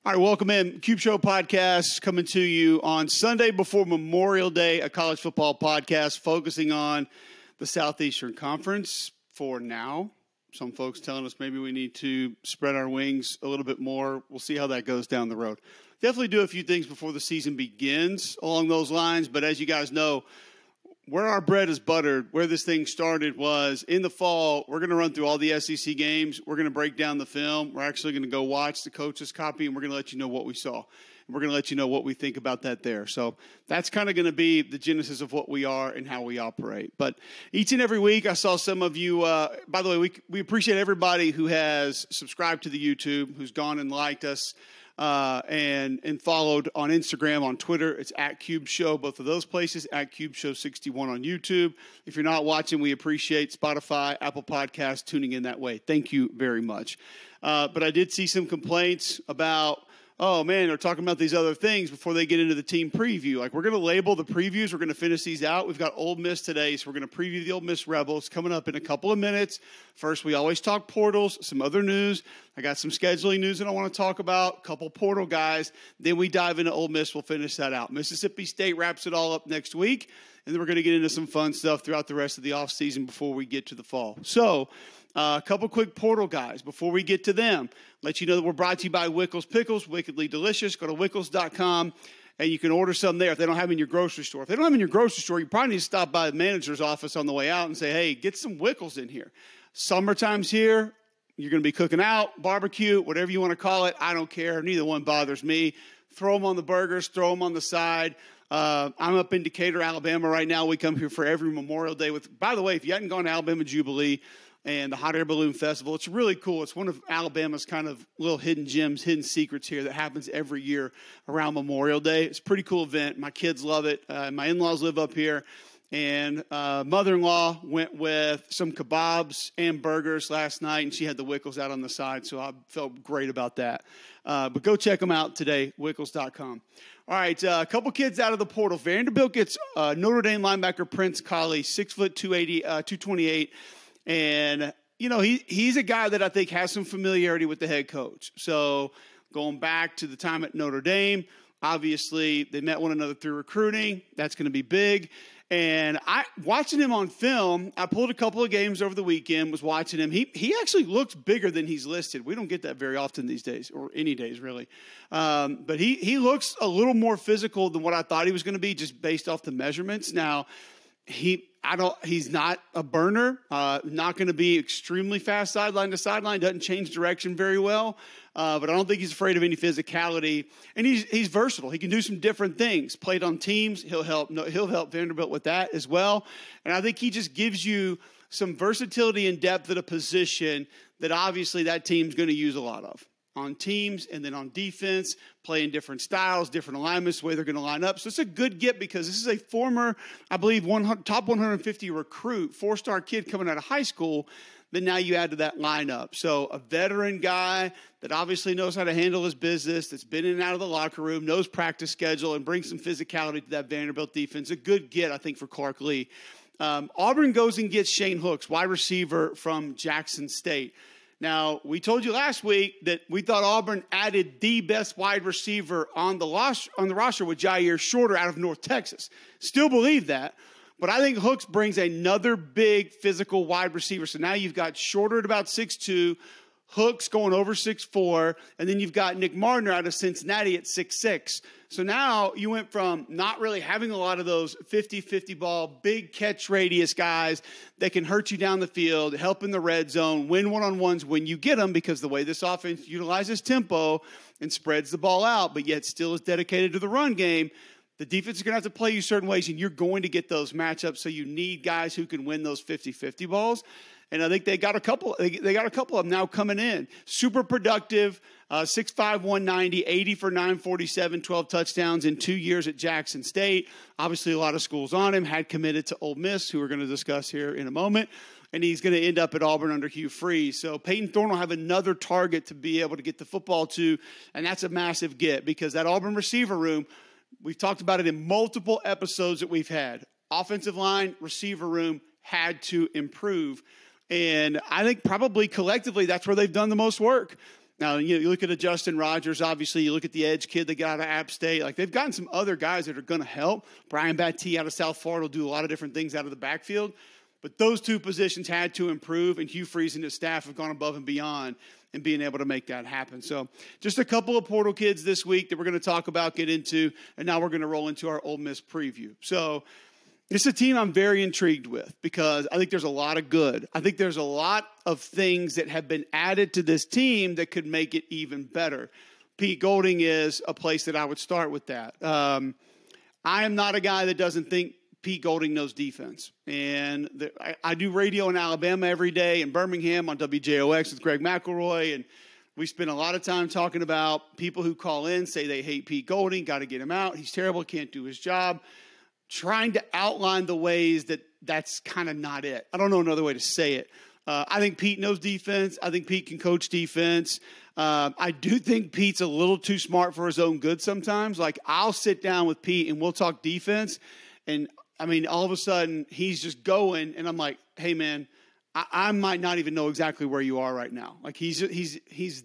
All right, welcome in. Cube Show podcast coming to you on Sunday before Memorial Day, a college football podcast focusing on the Southeastern Conference for now. Some folks telling us maybe we need to spread our wings a little bit more. We'll see how that goes down the road. Definitely do a few things before the season begins along those lines, but as you guys know, where our bread is buttered, where this thing started was in the fall, we're going to run through all the SEC games. We're going to break down the film. We're actually going to go watch the coach's copy, and we're going to let you know what we saw. And we're going to let you know what we think about that there. So that's kind of going to be the genesis of what we are and how we operate. But each and every week, I saw some of you, by the way, we appreciate everybody who has subscribed to the YouTube, who's gone and liked us. And followed on Instagram, on Twitter. It's at Cube Show, both of those places, at Cube Show 61 on YouTube. If you're not watching, we appreciate Spotify, Apple Podcasts, tuning in that way. Thank you very much. But I did see some complaints about, oh, man, they're talking about these other things before they get into the team preview. Like, we're going to label the previews. We're going to finish these out. We've got Ole Miss today, so we're going to preview the Ole Miss Rebels coming up in a couple of minutes. First, we always talk portals, some other news. I got some scheduling news that I want to talk about, a couple portal guys. Then we dive into Ole Miss. We'll finish that out. Mississippi State wraps it all up next week, and then we're going to get into some fun stuff throughout the rest of the offseason before we get to the fall. So, a couple quick portal guys before we get to them. Let you know that we're brought to you by Wickles Pickles, wickedly delicious. Go to wickles.com, and you can order some there if they don't have them in your grocery store. If they don't have them in your grocery store, you probably need to stop by the manager's office on the way out and say, hey, get some Wickles in here. Summertime's here. You're going to be cooking out, barbecue, whatever you want to call it. I don't care. Neither one bothers me. Throw them on the burgers. Throw them on the side. I'm up in Decatur, Alabama right now. We come here for every Memorial Day. By the way, if you hadn't gone to Alabama Jubilee and the Hot Air Balloon Festival, it's really cool. It's one of Alabama's kind of little hidden gems, hidden secrets here that happens every year around Memorial Day. It's a pretty cool event. My kids love it. My in-laws live up here. And mother-in-law went with some kebabs and burgers last night, and she had the Wickles out on the side, so I felt great about that. But go check them out today, wickles.com. All right, a couple kids out of the portal. Vanderbilt gets Notre Dame linebacker Prince Colley, 6 foot 228, and you know he's a guy that I think has some familiarity with the head coach. So going back to the time at Notre Dame, obviously they met one another through recruiting. That's going to be big. And watching him on film, I pulled a couple of games over the weekend, was watching him. He actually looks bigger than he's listed. We don't get that very often these days, or any days really. But he looks a little more physical than what I thought he was going to be just based off the measurements. Now, he's not a burner, not going to be extremely fast sideline to sideline, doesn't change direction very well. But I don't think he's afraid of any physicality, and he's versatile. He can do some different things. Played on teams, he'll help Vanderbilt with that as well. And I think he just gives you some versatility and depth at a position that obviously that team's going to use a lot of on teams, and then on defense, playing different styles, different alignments, the way they're going to line up. So it's a good get because this is a former, I believe, top 150 recruit, 4-star kid coming out of high school. Then now you add to that lineup. So a veteran guy that obviously knows how to handle his business, that's been in and out of the locker room, knows practice schedule, and brings some physicality to that Vanderbilt defense. A good get, I think, for Clark Lee. Auburn goes and gets Shane Hooks, wide receiver from Jackson State. Now, we told you last week that we thought Auburn added the best wide receiver on the roster with Jair Shorter out of North Texas. Still believe that. But I think Hooks brings another big physical wide receiver. So now you've got Shorter at about 6'2", Hooks going over 6'4", and then you've got Nick Mardner out of Cincinnati at 6'6". So now you went from not really having a lot of those 50-50 ball, big catch radius guys that can hurt you down the field, help in the red zone, win one-on-ones when you get them, because the way this offense utilizes tempo and spreads the ball out, but yet still is dedicated to the run game. The defense is going to have to play you certain ways, and you're going to get those matchups. So you need guys who can win those 50-50 balls. And I think they got a couple. They got a couple of them now coming in. Super productive, 6'5", 190, 80 for 947, 12 touchdowns in 2 years at Jackson State. Obviously, a lot of schools on him. Had committed to Ole Miss, who we're going to discuss here in a moment. And he's going to end up at Auburn under Hugh Freeze. So Peyton Thorne will have another target to be able to get the football to, and that's a massive get because that Auburn receiver room, we've talked about it in multiple episodes that we've had. Offensive line, receiver room had to improve. And I think probably collectively that's where they've done the most work. Now, you look at a Justin Rogers, obviously. You look at the edge kid they got out of App State. Like, they've gotten some other guys that are going to help. Brian Battie out of South Florida will do a lot of different things out of the backfield. But those two positions had to improve, and Hugh Freeze and his staff have gone above and beyond in being able to make that happen. So just a couple of portal kids this week that we're going to talk about, get into, and now we're going to roll into our Ole Miss preview. So it's a team I'm very intrigued with because I think there's a lot of good. I think there's a lot of things that have been added to this team that could make it even better. Pete Golding is a place that I would start with that. I am not a guy that doesn't think Pete Golding knows defense. And I do radio in Alabama every day, in Birmingham on WJOX with Greg McElroy, and we spend a lot of time talking about people who call in, say they hate Pete Golding, got to get him out, he's terrible, can't do his job, trying to outline the ways that that's kind of not it. I don't know another way to say it. I think Pete knows defense. I think Pete can coach defense. I do think Pete's a little too smart for his own good sometimes. Like, I'll sit down with Pete and we'll talk defense, and I mean, all of a sudden, he's just going, and I'm like, hey, man, I might not even know exactly where you are right now. Like, he's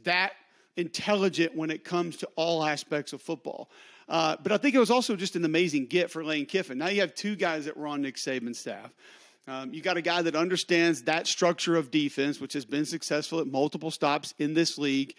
that intelligent when it comes to all aspects of football. But I think it was also just an amazing get for Lane Kiffin. Now you have two guys that were on Nick Saban's staff. You got a guy that understands that structure of defense, which has been successful at multiple stops in this league.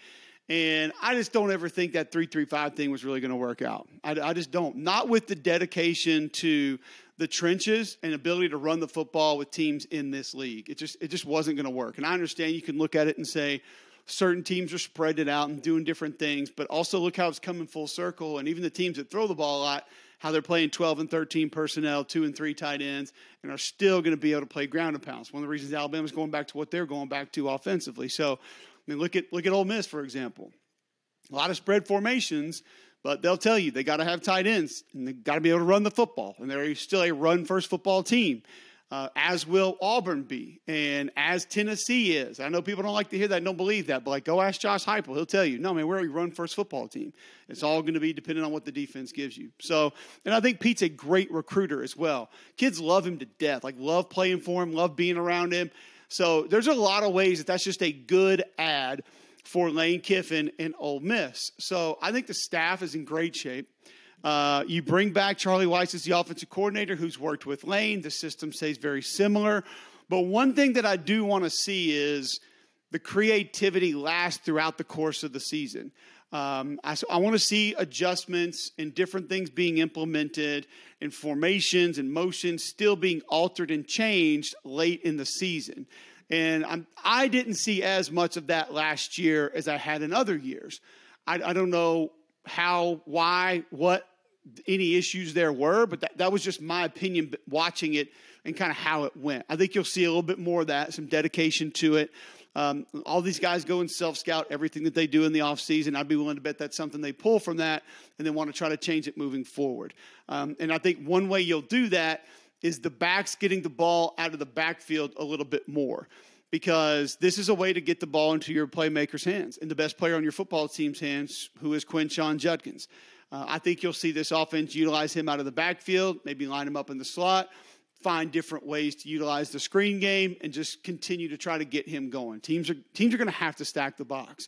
And I just don't ever think that 3-3-5 thing was really going to work out. I just don't. Not with the dedication to the trenches and ability to run the football with teams in this league. It just wasn't going to work. And I understand you can look at it and say certain teams are spread it out and doing different things, but also look how it's coming full circle. And even the teams that throw the ball a lot, how they're playing 12 and 13 personnel, 2 and 3 tight ends, and are still going to be able to play ground and pounds. One of the reasons Alabama's going back to what they're going back to offensively. So, I mean, look at Ole Miss, for example. A lot of spread formations, but they'll tell you they got to have tight ends, and they got to be able to run the football. And they're still a run-first football team, as will Auburn be, and as Tennessee is. I know people don't like to hear that and don't believe that, but like, go ask Josh Heupel. He'll tell you, no, man, we're a run-first football team. It's all going to be dependent on what the defense gives you. So, and I think Pete's a great recruiter as well. Kids love him to death, like love playing for him, love being around him. So there's a lot of ways that's just a good add for Lane Kiffin and Ole Miss. So I think the staff is in great shape. You bring back Charlie Weiss as the offensive coordinator who's worked with Lane. The system stays very similar. But one thing that I do want to see is the creativity last throughout the course of the season. I want to see adjustments and different things being implemented and formations and motions still being altered and changed late in the season. And I didn't see as much of that last year as I had in other years. I don't know how, why, what any issues there were, but that was just my opinion watching it and kind of how it went. I think you'll see a little bit more of that, some dedication to it. All these guys go and self-scout everything that they do in the offseason. I'd be willing to bet that's something they pull from that and then want to try to change it moving forward. And I think one way you'll do that is the backs getting the ball out of the backfield a little bit more, because this is a way to get the ball into your playmaker's hands and the best player on your football team's hands, who is Quinshon Judkins. I think you'll see this offense utilize him out of the backfield, maybe line him up in the slot, find different ways to utilize the screen game, and just continue to try to get him going. Teams are going to have to stack the box.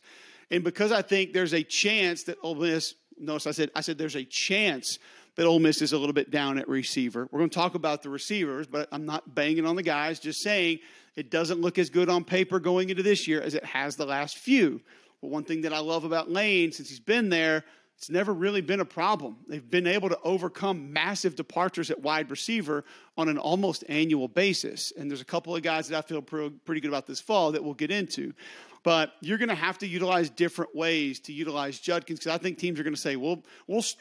And because I think there's a chance that Ole Miss, notice I said there's a chance that Ole Miss is a little bit down at receiver. We're going to talk about the receivers, but I'm not banging on the guys, just saying it doesn't look as good on paper going into this year as it has the last few. But one thing that I love about Lane, since he's been there, it's never really been a problem. They've been able to overcome massive departures at wide receiver on an almost annual basis. And there's a couple of guys that I feel pretty good about this fall that we'll get into. But you're going to have to utilize different ways to utilize Judkins, because I think teams are going to say, we'll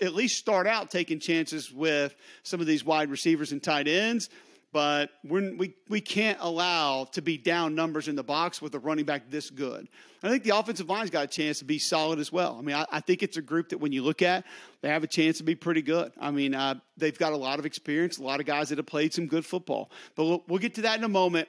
at least start out taking chances with some of these wide receivers and tight ends. But we can't allow to be down numbers in the box with a running back this good. I think the offensive line's got a chance to be solid as well. I mean, I think it's a group that when you look at, they have a chance to be pretty good. I mean, they've got a lot of experience, a lot of guys that have played some good football. But we'll get to that in a moment.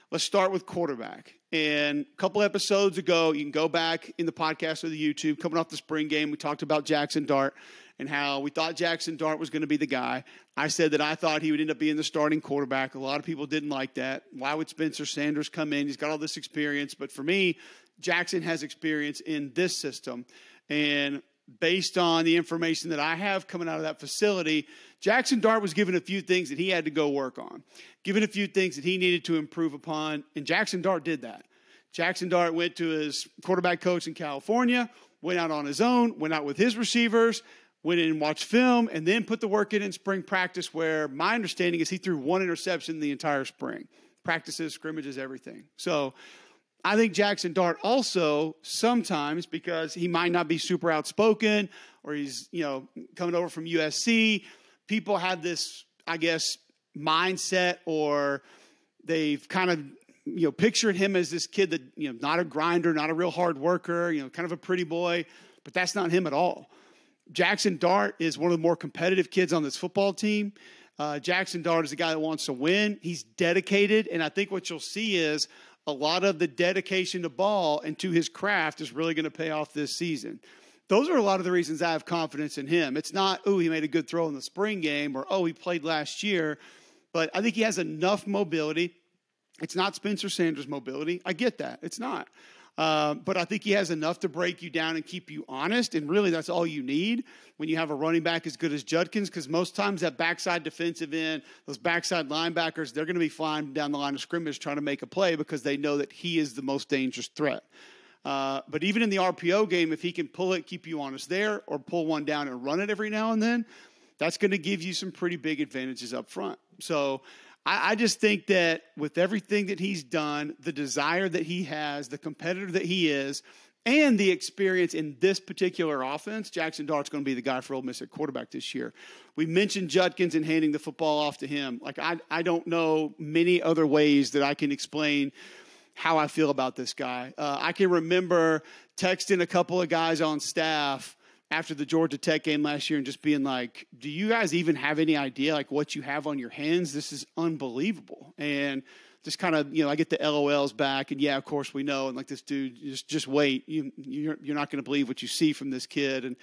Let's start with quarterback. And a couple episodes ago, you can go back in the podcast or the YouTube, coming off the spring game, we talked about Jaxson Dart and how we thought Jaxson Dart was going to be the guy. I said that I thought he would end up being the starting quarterback. A lot of people didn't like that. Why would Spencer Sanders come in? He's got all this experience. But for me, Jaxson has experience in this system. And based on the information that I have coming out of that facility, Jaxson Dart was given a few things that he had to go work on, given a few things that he needed to improve upon, and Jaxson Dart did that. Jaxson Dart went to his quarterback coach in California, went out on his own, went out with his receivers, went in and watched film, and then put the work in spring practice, where my understanding is he threw 1 interception the entire spring. Practices, scrimmages, everything. So I think Jaxson Dart also sometimes, because he might not be super outspoken or he's, coming over from USC, people have this, I guess, mindset, or they've kind of, pictured him as this kid that, not a grinder, not a real hard worker, kind of a pretty boy, but that's not him at all. Jaxson Dart is one of the more competitive kids on this football team. Jaxson Dart is a guy that wants to win. He's dedicated, and I think what you'll see is a lot of the dedication to ball and to his craft is really going to pay off this season. Those are a lot of the reasons I have confidence in him. It's not, he made a good throw in the spring game, or, he played last year. But I think he has enough mobility. It's not Spencer Sanders' mobility. I get that. It's not. But I think he has enough to break you down and keep you honest. And really, that's all you need when you have a running back as good as Judkins, because most times that backside defensive end, those backside linebackers, they're going to be flying down the line of scrimmage trying to make a play because they know that he is the most dangerous threat. But even in the RPO game, if he can pull it, keep you honest there, or pull one down and run it every now and then, that's going to give you some pretty big advantages up front. So I just think that with everything that he's done, the desire that he has, the competitor that he is, and the experience in this particular offense, Jaxson Dart's going to be the guy for Ole Miss at quarterback this year. We mentioned Judkins and handing the football off to him. I don't know many other ways that I can explain how I feel about this guy. I can remember texting a couple of guys on staff after the Georgia Tech game last year and just being like, do you guys even have any idea what you have on your hands? This is unbelievable. And just kind of, I get the LOLs back, and yeah, of course we know. And this dude, just wait. You're not going to believe what you see from this kid. And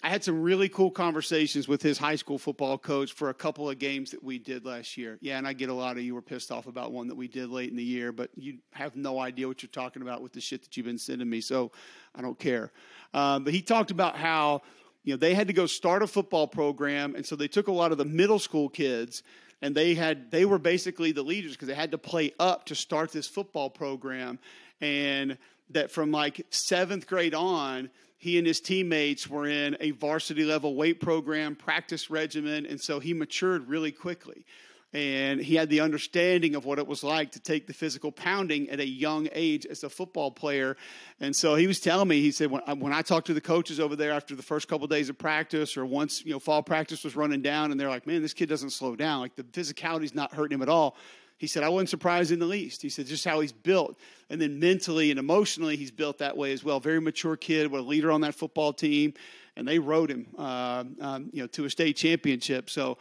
I had some really cool conversations with his high school football coach for a couple of games that we did last year. Yeah, and I get a lot of you were pissed off about one that we did late in the year, but you have no idea what you're talking about with the shit that you've been sending me, so I don't care. But he talked about how, they had to go start a football program, and so they took a lot of the middle school kids, and they were basically the leaders because they had to play up to start this football program, and that from 7th grade on, he and his teammates were in a varsity level weight program, practice regimen, and so he matured really quickly. And he had the understanding of what it was like to take the physical pounding at a young age as a football player. And so he was telling me, he said, when I talked to the coaches over there after the first couple of days of practice, or once, fall practice was running down, and they're like, man, this kid doesn't slow down. The physicality's not hurting him at all. He said, I wasn't surprised in the least. He said, just how he's built. And then mentally and emotionally, he's built that way as well. Very mature kid, with a leader on that football team. And they rode him, to a state championship. So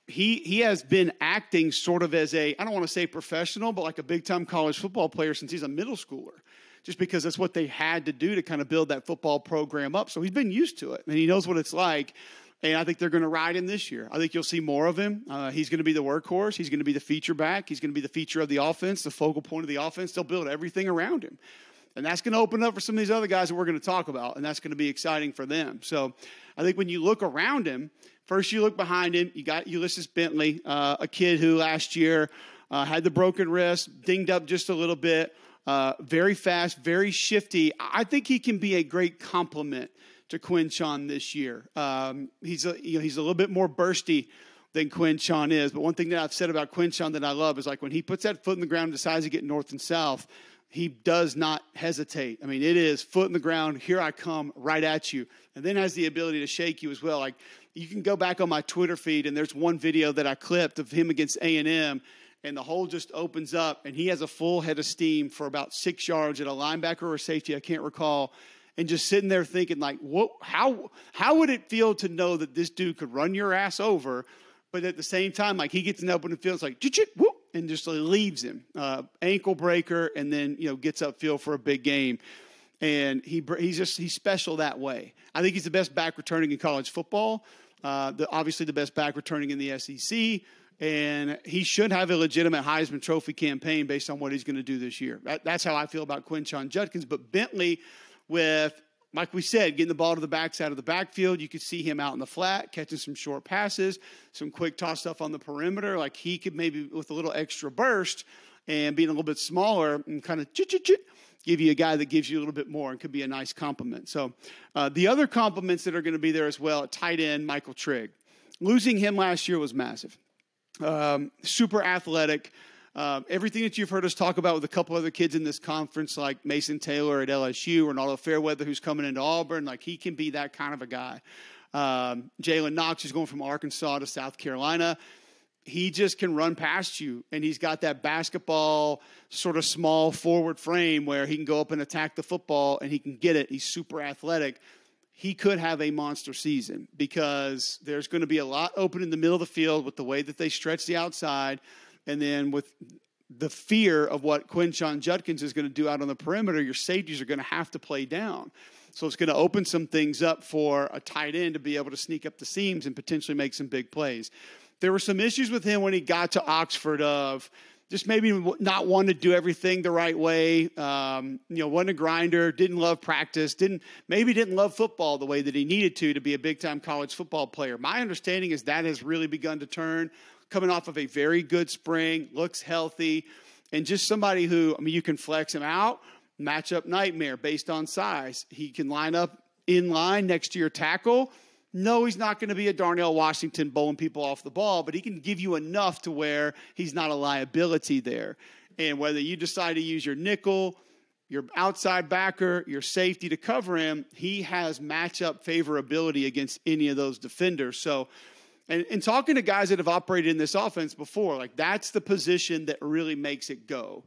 he has been acting sort of as I don't want to say professional, but like a big-time college football player since he's a middle schooler, just because that's what they had to do to kind of build that football program up. So he's been used to it, and he knows what it's like. And I think they're going to ride him this year. I think you'll see more of him. He's going to be the workhorse. He's going to be the feature back. He's going to be the feature of the offense, the focal point of the offense. They'll build everything around him. And that's going to open up for some of these other guys that we're going to talk about, and that's going to be exciting for them. So I think when you look around him, first you look behind him, you got Ulysses Bentley, a kid who last year had the broken wrist, dinged up just a little bit, very fast, very shifty. I think he can be a great complement to Quinshon this year. He's a little bit more bursty than Quinshon is. But one thing that I've said about Quinshon that I love is when he puts that foot in the ground and decides to get north and south, he does not hesitate. I mean, it is foot in the ground, here I come, right at you. And then has the ability to shake you as well. You can go back on my Twitter feed, and there's one video that I clipped of him against A&M, and the hole just opens up, and he has a full head of steam for about 6 yards at a linebacker or a safety, I can't recall, and just sitting there thinking, how would it feel to know that this dude could run your ass over, but at the same time, he gets in the open field, it's whoop, and just leaves him. Ankle breaker, and then, gets upfield for a big game. And he's special that way. I think he's the best back returning in college football, obviously the best back returning in the SEC. And he should have a legitimate Heisman Trophy campaign based on what he's going to do this year. That's how I feel about Quinshon Judkins. But Bentley, with, like we said, getting the ball to the backside of the backfield, you could see him out in the flat, catching some short passes, some quick toss stuff on the perimeter. Like he could maybe, with a little extra burst and being a little bit smaller and kind of give you a guy that gives you a little bit more and could be a nice compliment. So the other compliments that are going to be there as well, at tight end, Michael Trigg. Losing him last year was massive. Super athletic. Everything that you've heard us talk about with a couple other kids in this conference, like Mason Taylor at LSU, Ronaldo Fairweather, who's coming into Auburn, like he can be that kind of a guy. Jalen Knox, who's going from Arkansas to South Carolina. He just can run past you, and he's got that basketball sort of small forward frame where he can go up and attack the football, and he can get it. He's super athletic. He could have a monster season because there's going to be a lot open in the middle of the field with the way that they stretch the outside, and then with the fear of what Quinshon Judkins is going to do out on the perimeter, your safeties are going to have to play down. So it's going to open some things up for a tight end to be able to sneak up the seams and potentially make some big plays. There were some issues with him when he got to Oxford of just maybe not wanting to do everything the right way. Wasn't a grinder, didn't love practice, didn't love football the way that he needed to be a big-time college football player. My understanding is that has really begun to turn, coming off of a very good spring, looks healthy, and just somebody who, you can flex him out, matchup nightmare based on size. He can line up in line next to your tackle. No, he's not going to be a Darnell Washington bowling people off the ball, but he can give you enough to where he's not a liability there. And whether you decide to use your nickel, your outside backer, your safety to cover him, he has matchup favorability against any of those defenders. So, and talking to guys that have operated in this offense before, like that's the position that really makes it go.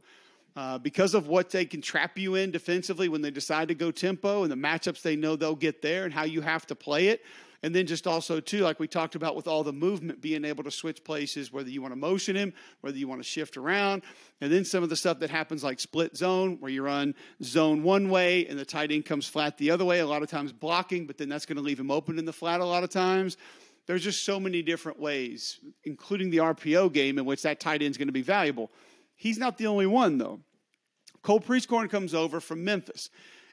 Because of what they can trap you in defensively when they decide to go tempo and the matchups they know they'll get there and how you have to play it. And then just also, too, like we talked about with all the movement, being able to switch places, whether you want to motion him, whether you want to shift around. And then some of the stuff that happens like split zone, where you run zone one way and the tight end comes flat the other way, a lot of times blocking, but then that's going to leave him open in the flat a lot of times. There's just so many different ways, including the RPO game, in which that tight end is going to be valuable. He's not the only one, though. Cole Preescorn comes over from Memphis.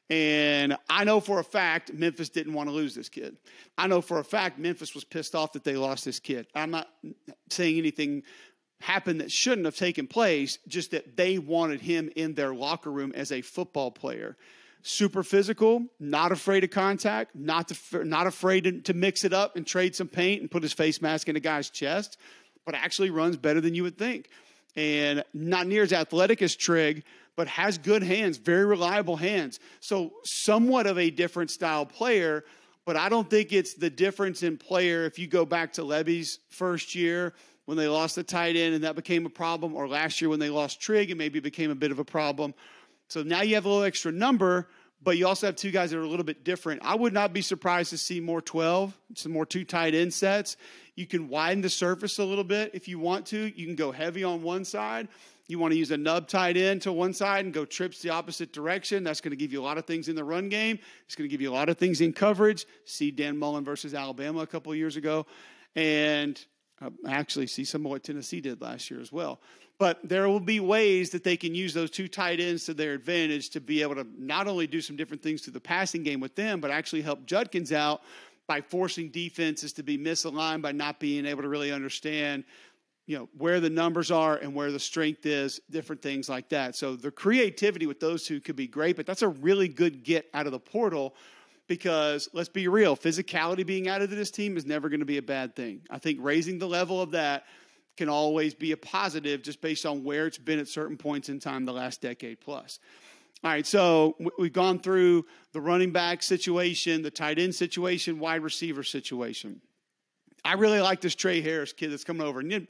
And I know for a fact Memphis didn't want to lose this kid. I know for a fact Memphis was pissed off that they lost this kid. I'm not saying anything happened that shouldn't have taken place, just that they wanted him in their locker room as a football player. Super physical, not afraid of contact, not afraid to mix it up and trade some paint and put his face mask in a guy's chest, but actually runs better than you would think. And not near as athletic as Trigg, but has good hands, very reliable hands. So somewhat of a different style player, but I don't think it's the difference in player if you go back to Levy's first year when they lost the tight end and that became a problem, or last year when they lost Trigg and maybe it became a bit of a problem. So now you have a little extra number, but you also have two guys that are a little bit different. I would not be surprised to see more 12, some more two tight end sets. You can widen the surface a little bit if you want to. You can go heavy on one side. You want to use a nub tight end to one side and go trips the opposite direction. That's going to give you a lot of things in the run game. It's going to give you a lot of things in coverage. See Dan Mullen versus Alabama a couple of years ago. And actually see some of what Tennessee did last year as well. But there will be ways that they can use those two tight ends to their advantage to be able to not only do some different things to the passing game with them, but actually help Judkins out by forcing defenses to be misaligned, by not being able to really understand, where the numbers are and where the strength is, different things like that. So the creativity with those two could be great, but that's a really good get out of the portal because, let's be real, physicality being added to this team is never going to be a bad thing. I think raising the level of that can always be a positive just based on where it's been at certain points in time the last decade plus. All right, so we've gone through the running back situation, the tight end situation, wide receiver situation. I really like this Trey Harris kid that's coming over. And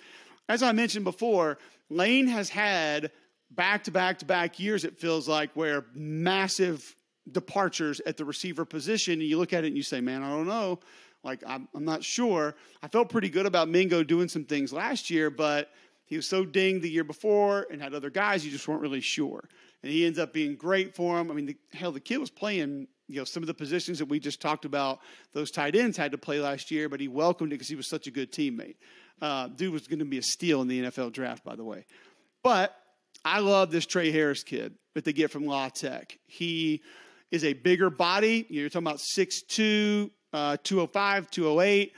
as I mentioned before, Lane has had back-to-back-to-back years, it feels like, where massive departures at the receiver position. And you look at it and you say, man, I don't know. Like, I'm not sure. I felt pretty good about Mingo doing some things last year, but he was so dinged the year before and had other guys, you just weren't really sure. And he ends up being great for him. I mean, the kid was playing, some of the positions that we just talked about, those tight ends had to play last year, but he welcomed it because he was such a good teammate. Dude was going to be a steal in the NFL draft, by the way. But I love this Trey Harris kid that they get from La Tech. He is a bigger body. You're talking about 6'2", 205, 208,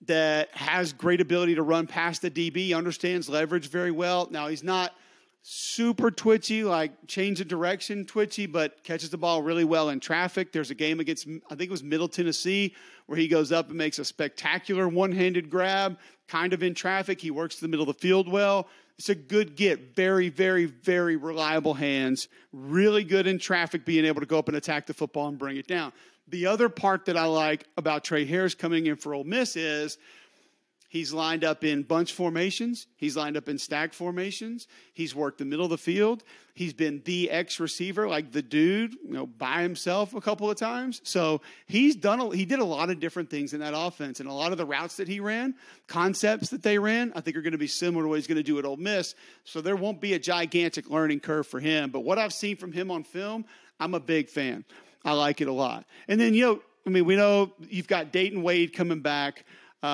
that has great ability to run past the DB, understands leverage very well. Now, he's not super twitchy, like change of direction twitchy, but catches the ball really well in traffic. There's a game against, I think it was Middle Tennessee, where he goes up and makes a spectacular one-handed grab, kind of in traffic. He works the middle of the field well. It's a good get. Very, very, very reliable hands. Really good in traffic, being able to go up and attack the football and bring it down. The other part that I like about Trey Harris coming in for Ole Miss is he's lined up in bunch formations. He's lined up in stack formations. He's worked the middle of the field. He's been the X receiver, like the dude, by himself a couple of times. So he did a lot of different things in that offense. And a lot of the routes that he ran, concepts that they ran, I think are going to be similar to what he's going to do at Ole Miss. So there won't be a gigantic learning curve for him. But what I've seen from him on film, I'm a big fan. I like it a lot. And then, we know you've got Dayton Wade coming back, who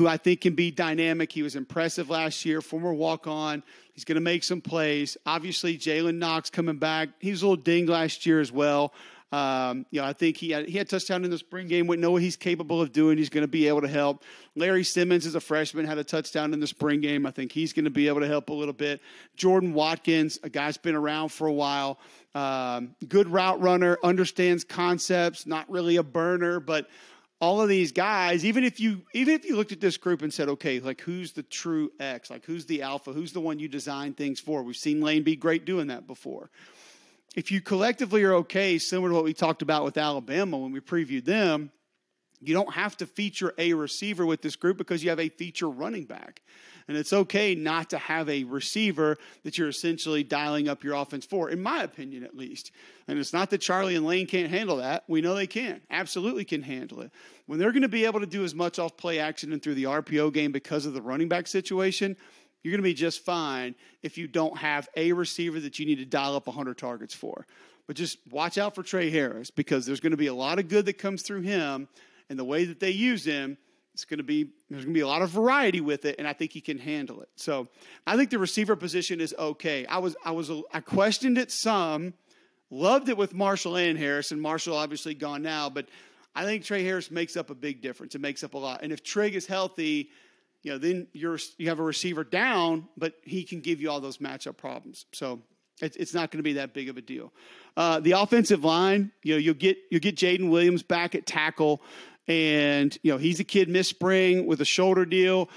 I think can be dynamic. He was impressive last year, former walk-on. He's going to make some plays. Obviously, Jalen Knox coming back. He was a little dinged last year as well. I think he had a touchdown in the spring game. We know what he's capable of doing. He's going to be able to help. Larry Simmons is a freshman, had a touchdown in the spring game. I think he's going to be able to help a little bit. Jordan Watkins, a guy's been around for a while. Good route runner, understands concepts, not really a burner, but all of these guys, even if you looked at this group and said, okay, like who's the true X? Like who's the alpha? Who's the one you design things for? We've seen Lane be great doing that before. If you collectively are okay, similar to what we talked about with Alabama when we previewed them, you don't have to feature a receiver with this group because you have a feature running back. And it's okay not to have a receiver that you're essentially dialing up your offense for, in my opinion at least. And it's not that Charlie and Lane can't handle that. We know they can. Absolutely can handle it. When they're going to be able to do as much off play action and through the RPO game because of the running back situation, you're going to be just fine if you don't have a receiver that you need to dial up 100 targets for. But just watch out for Trey Harris because there's going to be a lot of good that comes through him, and the way that they use him, there's going to be a lot of variety with it, and I think he can handle it. So I think the receiver position is okay. I questioned it some, loved it with Marshall and Harris, and Marshall obviously gone now, but I think Trey Harris makes up a big difference. It makes up a lot. And if Trey is healthy, then you have a receiver down, but he can give you all those matchup problems. So it's not going to be that big of a deal. The offensive line, you'll get Jaden Williams back at tackle, and he's a kid missed spring with a shoulder deal.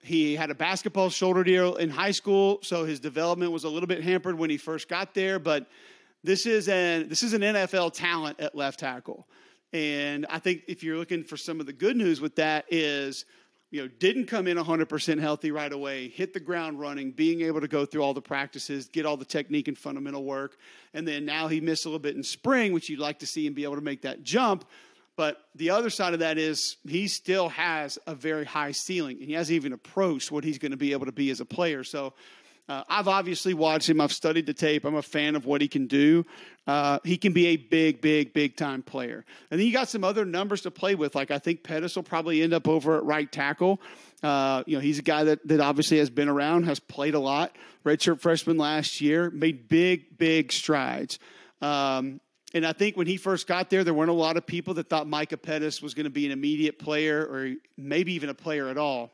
He had a basketball shoulder deal in high school, so his development was a little bit hampered when he first got there. But this is an NFL talent at left tackle, and I think if you're looking for some of the good news with that is, didn't come in 100% healthy right away, hit the ground running, being able to go through all the practices, get all the technique and fundamental work. And then now he missed a little bit in spring, which you'd like to see him be able to make that jump. But the other side of that is he still has a very high ceiling, and he hasn't even approached what he's going to be able to be as a player. So I've obviously watched him. I've studied the tape. I'm a fan of what he can do. He can be a big time player. And then you got some other numbers to play with. Like I think Pettis will probably end up over at right tackle. He's a guy that obviously has been around, has played a lot. Redshirt freshman last year, made big strides. And I think when he first got there weren't a lot of people that thought Micah Pettis was going to be an immediate player or maybe even a player at all.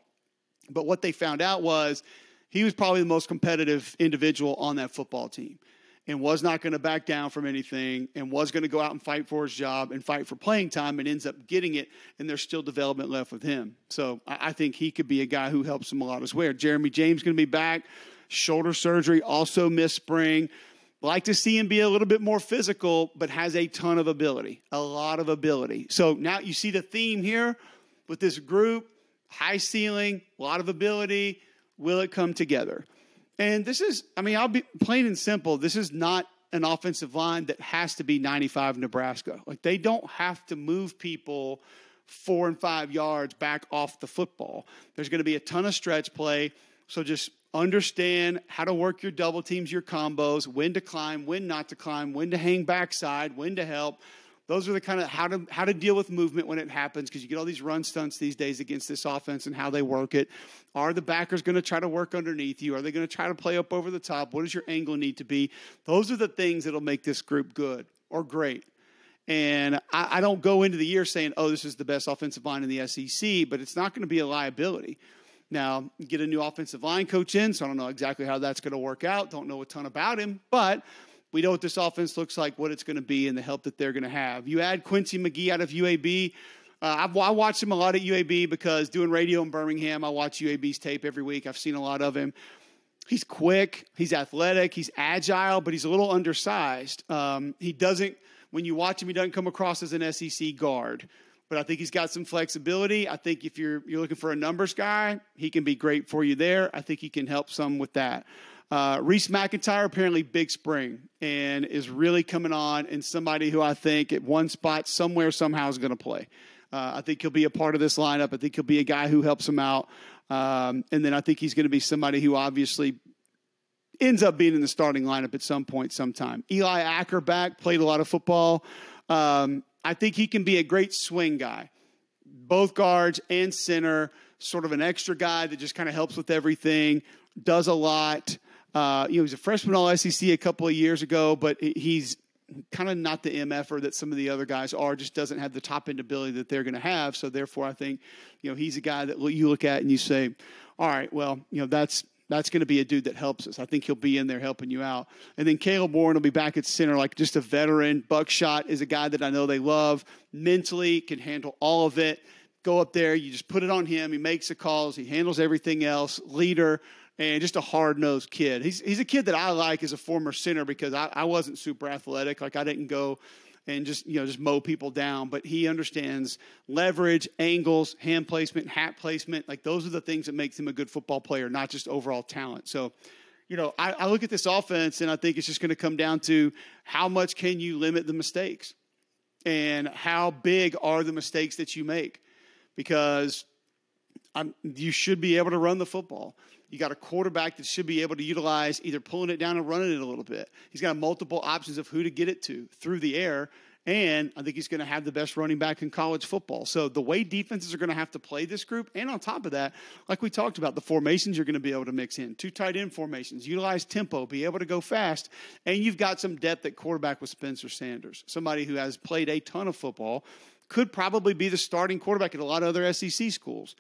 But what they found out was he was probably the most competitive individual on that football team and was not going to back down from anything and was going to go out and fight for his job and fight for playing time and ends up getting it, and there's still development left with him. So I think he could be a guy who helps him a lot as well. Jeremy James going to be back. Shoulder surgery, also missed spring. Like to see him be a little bit more physical, but has a ton of ability, a lot of ability. So now you see the theme here with this group, high ceiling, a lot of ability. Will it come together? And this is, I'll be plain and simple. This is not an offensive line that has to be 95 Nebraska. Like they don't have to move people 4 and 5 yards back off the football. There's going to be a ton of stretch play. So just understand how to work your double teams, your combos, when to climb, when not to climb, when to hang backside, when to help. Those are the kind of how to deal with movement when it happens, because you get all these run stunts these days against this offense and how they work it. Are the backers going to try to work underneath you? Are they going to try to play up over the top? What does your angle need to be? Those are the things that will make this group good or great. And I don't go into the year saying, oh, this is the best offensive line in the SEC, but it's not going to be a liability. Now, you get a new offensive line coach in, so I don't know exactly how that's going to work out. Don't know a ton about him, but we know what this offense looks like, what it's going to be, and the help that they're going to have. You add Quincy McGee out of UAB. I watched him a lot at UAB because doing radio in Birmingham, I watch UAB's tape every week. I've seen a lot of him. He's quick, he's athletic, he's agile, but he's a little undersized. When you watch him, he doesn't come across as an SEC guard. But I think he's got some flexibility. I think if you're looking for a numbers guy, he can be great for you there. I think he can help some with that. Reese McIntyre, apparently big spring, and is really coming on, and somebody who I think at one spot somewhere somehow is going to play. I think he'll be a part of this lineup. I think he'll be a guy who helps him out. And then I think he's going to be somebody who obviously ends up being in the starting lineup at some point, sometime. Eli Ackerback played a lot of football. I think he can be a great swing guy. Both guards and center, sort of an extra guy that just kind of helps with everything, does a lot. He's a freshman All-SEC a couple of years ago, but he's kind of not the MFer that some of the other guys are, just doesn't have the top-end ability that they're going to have. So, therefore, I think, he's a guy that you look at and you say, all right, well, that's going to be a dude that helps us. I think he'll be in there helping you out. And then Caleb Warren will be back at center, like just a veteran. Buckshot is a guy that I know they love. Mentally, can handle all of it. Go up there, you just put it on him. He makes the calls. He handles everything else. Leader, and just a hard-nosed kid. He's a kid that I like as a former center because I wasn't super athletic. Like, I didn't go and just mow people down. But he understands leverage, angles, hand placement, hat placement. Like, those are the things that makes him a good football player, not just overall talent. So, I look at this offense, and I think it's just going to come down to how much can you limit the mistakes and how big are the mistakes that you make, because you should be able to run the football. You got a quarterback that should be able to utilize either pulling it down and running it a little bit. He's got multiple options of who to get it to through the air, and I think he's going to have the best running back in college football. So the way defenses are going to have to play this group, and on top of that, like we talked about, the formations you're going to be able to mix in. 2 tight end formations, utilize tempo, be able to go fast, and you've got some depth at quarterback with Spencer Sanders, somebody who has played a ton of football, could probably be the starting quarterback at a lot of other SEC schools.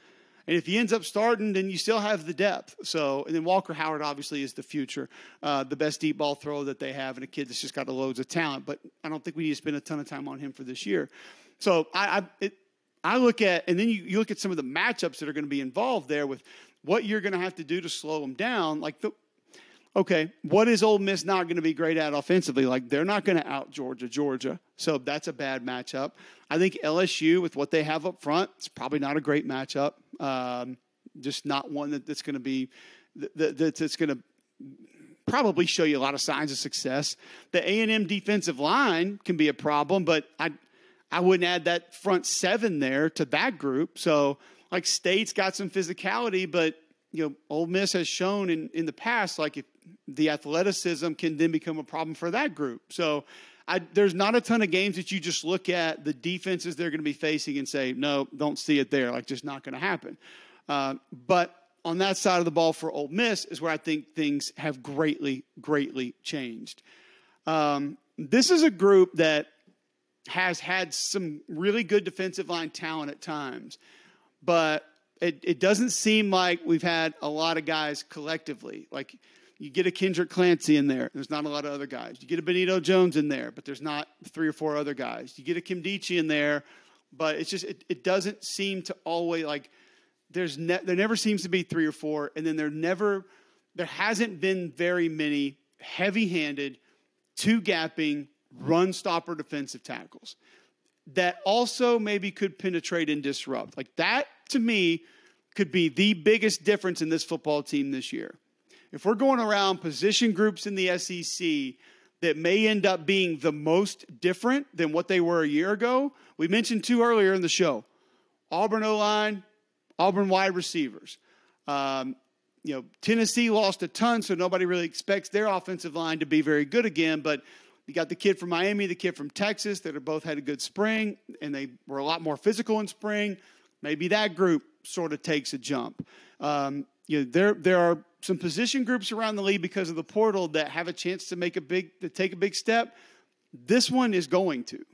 And if he ends up starting, then you still have the depth. So, and then Walker Howard obviously is the future, the best deep ball thrower that they have, and a kid that's just got loads of talent. But I don't think we need to spend a ton of time on him for this year. So I look at, and then you look at some of the matchups that are going to be involved there with what you're going to have to do to slow them down. Like, okay, what is Ole Miss not going to be great at offensively? Like, they're not going to out Georgia. So that's a bad matchup. I think LSU, with what they have up front, it's probably not a great matchup. Just not one that's going to be that's going to probably show you a lot of signs of success. The A&M defensive line can be a problem, but I wouldn't add that front 7 there to that group. So, like, State's got some physicality, but Ole Miss has shown in the past, like, if the athleticism can then become a problem for that group. So there's not a ton of games that you just look at the defenses they're going to be facing and say, no, don't see it there. Like, just not going to happen. But on that side of the ball for Ole Miss is where I think things have greatly, greatly changed. This is a group that has had some really good defensive line talent at times, but it doesn't seem like we've had a lot of guys collectively. Like, you get a Kendrick Clancy in there, there's not a lot of other guys. You get a Benito Jones in there, but there's not 3 or 4 other guys. You get a Kimdichie in there, but it's just it doesn't seem to always, like, there never seems to be 3 or 4, and then there hasn't been very many heavy-handed, 2-gapping, run-stopper defensive tackles that also maybe could penetrate and disrupt. Like, that, to me, could be the biggest difference in this football team this year. If we're going around position groups in the SEC that may end up being the most different than what they were a year ago, we mentioned 2 earlier in the show. Auburn O-line, Auburn wide receivers. Tennessee lost a ton, so nobody really expects their offensive line to be very good again, but You got the kid from Miami, the kid from Texas that have both had a good spring, and they were a lot more physical in spring. Maybe that group sort of takes a jump. There are some position groups around the league because of the portal that have a chance to take a big step. This one is going to,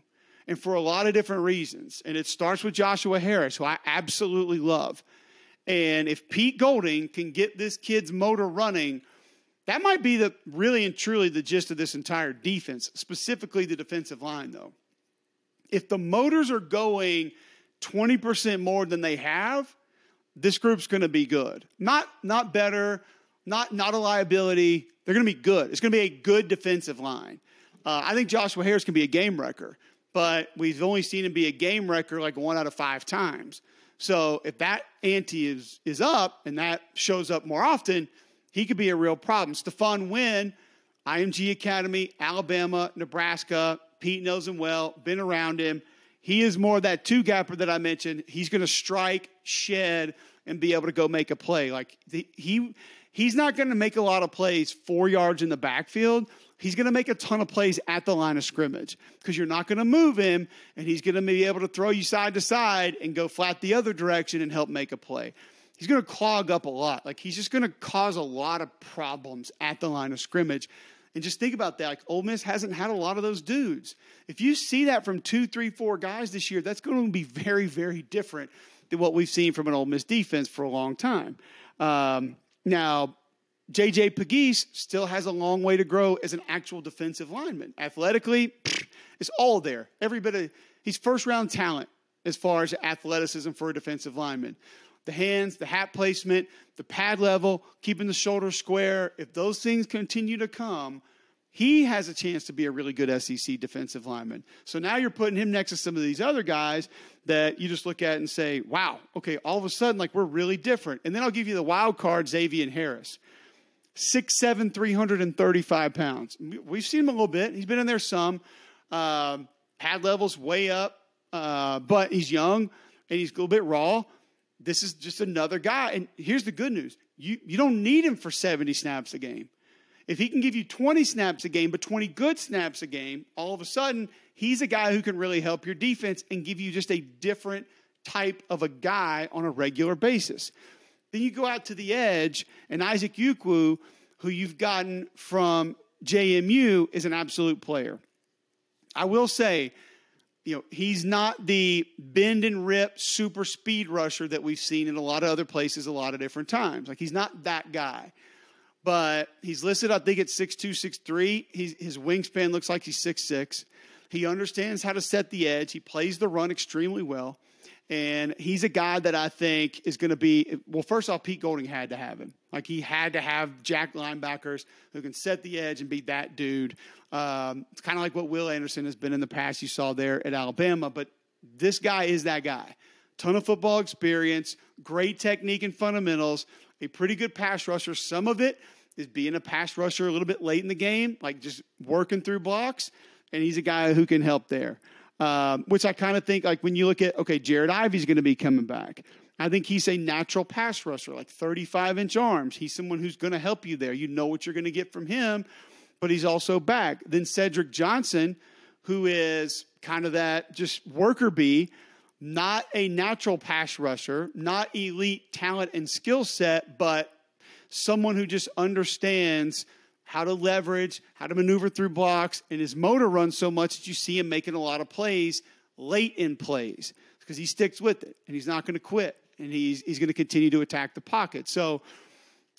and for a lot of different reasons. And it starts with Joshua Harris, who I absolutely love. And if Pete Golding can get this kid's motor running, that might be really and truly the gist of this entire defense, specifically the defensive line, though. If the motors are going 20% more than they have, this group's going to be good. Not better, not a liability. They're going to be good. It's going to be a good defensive line. I think Joshua Harris can be a game wrecker, but we've only seen him be a game wrecker like 1 out of 5 times. So if that ante is up and that shows up more often, he could be a real problem. Stephon Wynn, IMG Academy, Alabama, Nebraska. Pete knows him well, been around him. He is more that two-gapper that I mentioned. He's going to strike, shed, and be able to go make a play. Like he's not going to make a lot of plays 4 yards in the backfield. He's going to make a ton of plays at the line of scrimmage because you're not going to move him, and he's going to be able to throw you side to side and go flat the other direction and help make a play. He's going to clog up a lot. Like, he's just going to cause a lot of problems at the line of scrimmage. And just think about that. Like, Ole Miss hasn't had a lot of those dudes. If you see that from 2, 3, 4 guys this year, that's going to be very, very different than what we've seen from an Ole Miss defense for a long time. Now, J.J. Pegues still has a long way to grow as an actual defensive lineman. Athletically, it's all there. Every bit of he's first-round talent as far as athleticism for a defensive lineman. The hands, the hat placement, the pad level, keeping the shoulders square. If those things continue to come, he has a chance to be a really good SEC defensive lineman. So now you're putting him next to some of these other guys that you just look at and say, wow, okay, all of a sudden, like, we're really different. And then I'll give you the wild card, Xavier Harris. 6'7", 335 pounds. We've seen him a little bit. He's been in there some. Pad level's way up, but he's young and he's a little bit raw. This is just another guy. And here's the good news. You don't need him for 70 snaps a game. If he can give you 20 snaps a game, but 20 good snaps a game, all of a sudden, he's a guy who can really help your defense and give you just a different type of a guy on a regular basis. Then you go out to the edge, and Isaac Ukwu, who you've gotten from JMU, is an absolute player. I will say, he's not the bend and rip super speed rusher that we've seen in a lot of other places a lot of different times. Like, he's not that guy. But he's listed, I think, at 6'2", 6'3". His wingspan looks like he's 6'6". He understands how to set the edge. He plays the run extremely well. And he's a guy that I think is going to be – well, first off, Pete Golding had to have him. Like, he had to have jack linebackers who can set the edge and be that dude. It's kind of like what Will Anderson has been in the past you saw there at Alabama. But this guy is that guy. Ton of football experience, great technique and fundamentals, a pretty good pass rusher. Some of it is being a pass rusher a little bit late in the game, like just working through blocks. And he's a guy who can help there. Which I kind of think, like, when you look at, okay, Jared Ivey's going to be coming back. I think he's a natural pass rusher, like 35-inch arms. He's someone who's going to help you there. You know what you're going to get from him, but he's also back. Then Cedric Johnson, who is kind of that just worker bee, not a natural pass rusher, not elite talent and skill set, but someone who just understands how to leverage, how to maneuver through blocks, and his motor runs so much that you see him making a lot of plays late in plays because he sticks with it, and he's not going to quit, and he's going to continue to attack the pocket. So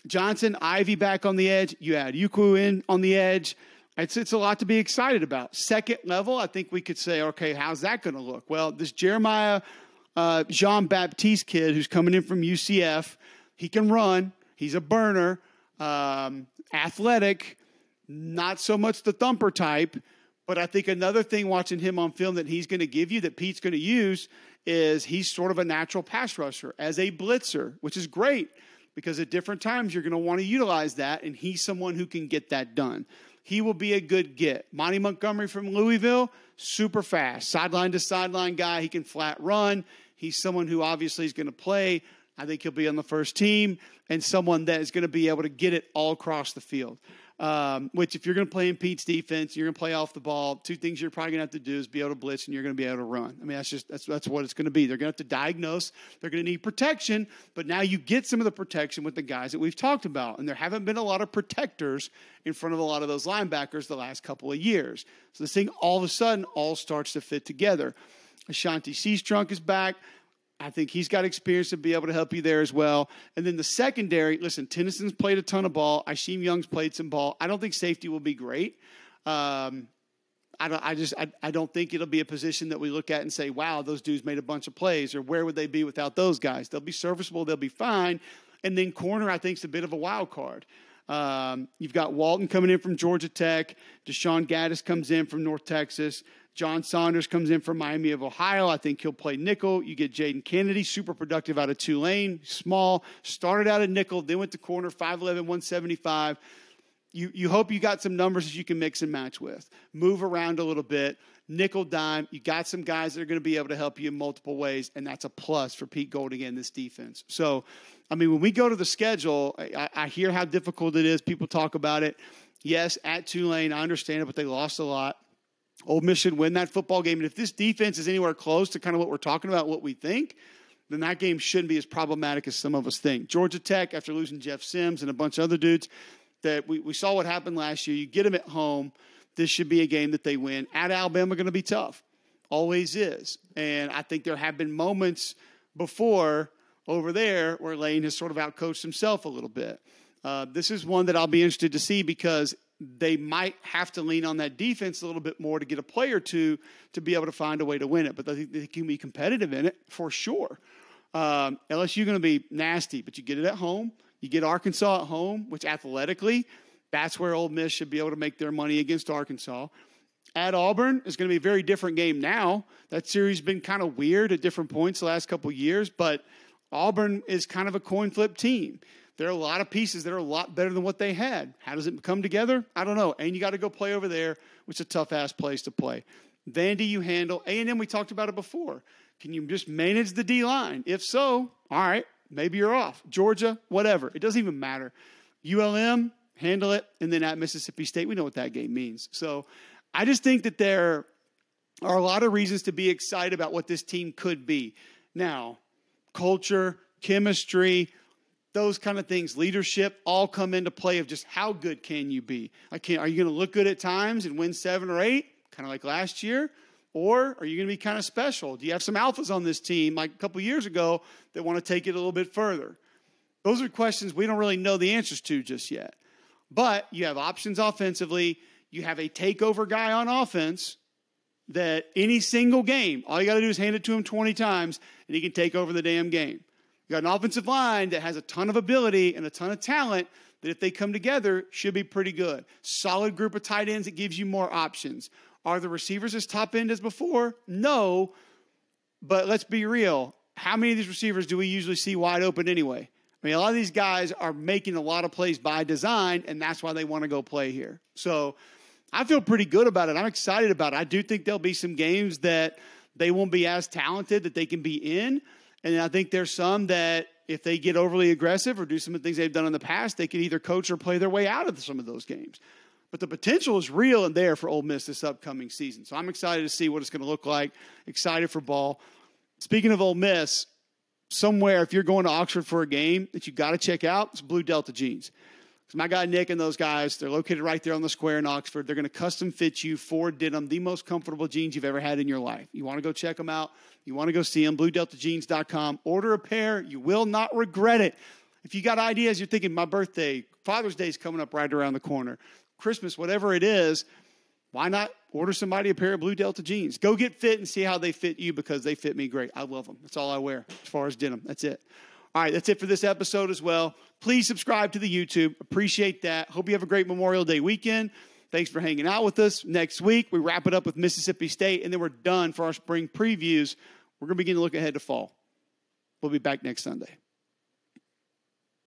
Johnson, Ivey back on the edge. You add Ukwu in on the edge. It's a lot to be excited about. Second level, I think we could say, okay, how's that going to look? Well, this Jeremiah Jean-Baptiste kid who's coming in from UCF, he can run. He's a burner. Athletic, not so much the thumper type, but I think another thing watching him on film that he's going to give you that Pete's going to use is he's sort of a natural pass rusher as a blitzer, which is great because at different times you're going to want to utilize that, and he's someone who can get that done. He will be a good get. Monty Montgomery from Louisville, super fast, sideline to sideline guy. He can flat run. He's someone who obviously is going to play. I think he'll be on the first team and someone that is going to be able to get it all across the field. Which if you're going to play in Pete's defense, you're going to play off the ball. Two things you're probably going to have to do is be able to blitz and you're going to be able to run. I mean, that's what it's going to be. They're going to have to diagnose. They're going to need protection, but now you get some of the protection with the guys that we've talked about. And there haven't been a lot of protectors in front of a lot of those linebackers the last couple of years. So this thing all of a sudden all starts to fit together. Ashanti Seastrunk is back. I think he's got experience to be able to help you there as well. And then the secondary, listen, Tennyson's played a ton of ball. Isheem Young's played some ball. I don't think safety will be great. I don't think it'll be a position that we look at and say, wow, those dudes made a bunch of plays, or where would they be without those guys? They'll be serviceable. They'll be fine. And then corner, I think, is a bit of a wild card. You've got Walton coming in from Georgia Tech. Deshaun Gaddis comes in from North Texas. John Saunders comes in from Miami of Ohio. I think he'll play nickel. You get Jaden Kennedy, super productive out of Tulane, small, started out at nickel, then went to corner, 5'11", 175. You hope you got some numbers that you can mix and match with. Move around a little bit. Nickel, dime. You got some guys that are going to be able to help you in multiple ways, and that's a plus for Pete Golding and this defense. So, I mean, when we go to the schedule, I hear how difficult it is. People talk about it. Yes, at Tulane, I understand it, but they lost a lot. Ole Miss should win that football game. And if this defense is anywhere close to kind of what we're talking about, what we think, then that game shouldn't be as problematic as some of us think. Georgia Tech, after losing Jeff Sims and a bunch of other dudes, that we saw what happened last year. You get them at home. This should be a game that they win. At Alabama, going to be tough. Always is. And I think there have been moments before over there where Lane has sort of outcoached himself a little bit. This is one that I'll be interested to see because they might have to lean on that defense a little bit more to get a play or two to be able to find a way to win it. But I think they can be competitive in it for sure. LSU going to be nasty, but you get it at home. You get Arkansas at home, which athletically, that's where Ole Miss should be able to make their money against Arkansas. At Auburn is going to be a very different game now. That series has been kind of weird at different points the last couple of years, but Auburn is kind of a coin flip team. There are a lot of pieces that are a lot better than what they had. How does it come together? I don't know. And you got to go play over there, which is a tough-ass place to play. Vandy, you handle. A&M, we talked about it before. Can you just manage the D-line? If so, all right, maybe you're off. Georgia, whatever. It doesn't even matter. ULM, handle it. And then at Mississippi State, we know what that game means. So I just think that there are a lot of reasons to be excited about what this team could be. Now, culture, chemistry, those kind of things, leadership, all come into play of just how good can you be. Are you going to look good at times and win 7 or 8, kind of like last year? Or are you going to be kind of special? Do you have some alphas on this team like a couple years ago that want to take it a little bit further? Those are questions we don't really know the answers to just yet. But you have options offensively. You have a takeover guy on offense that any single game, all you got to do is hand it to him 20 times, and he can take over the damn game. You got an offensive line that has a ton of ability and a ton of talent that if they come together should be pretty good. Solid group of tight ends that gives you more options. Are the receivers as top end as before? No. But let's be real. How many of these receivers do we usually see wide open anyway? I mean, a lot of these guys are making a lot of plays by design, and that's why they want to go play here. So I feel pretty good about it. I'm excited about it. I do think there'll be some games that they won't be as talented that they can be in. And I think there's some that if they get overly aggressive or do some of the things they've done in the past, they can either coach or play their way out of some of those games. But the potential is real and there for Ole Miss this upcoming season. So I'm excited to see what it's going to look like. Excited for ball. Speaking of Ole Miss, somewhere if you're going to Oxford for a game that you got to check out, it's Blue Delta Jeans. So my guy Nick and those guys, they're located right there on the square in Oxford. They're going to custom fit you for denim, the most comfortable jeans you've ever had in your life. You want to go check them out. You want to go see them, BlueDeltaJeans.com. Order a pair. You will not regret it. If you got ideas, you're thinking my birthday, Father's Day is coming up right around the corner, Christmas, whatever it is, why not order somebody a pair of Blue Delta jeans? Go get fit and see how they fit you because they fit me great. I love them. That's all I wear as far as denim. That's it. All right, that's it for this episode as well. Please subscribe to the YouTube. Appreciate that. Hope you have a great Memorial Day weekend. Thanks for hanging out with us. Next week, we wrap it up with Mississippi State, and then we're done for our spring previews. We're going to begin to look ahead to fall. We'll be back next Sunday.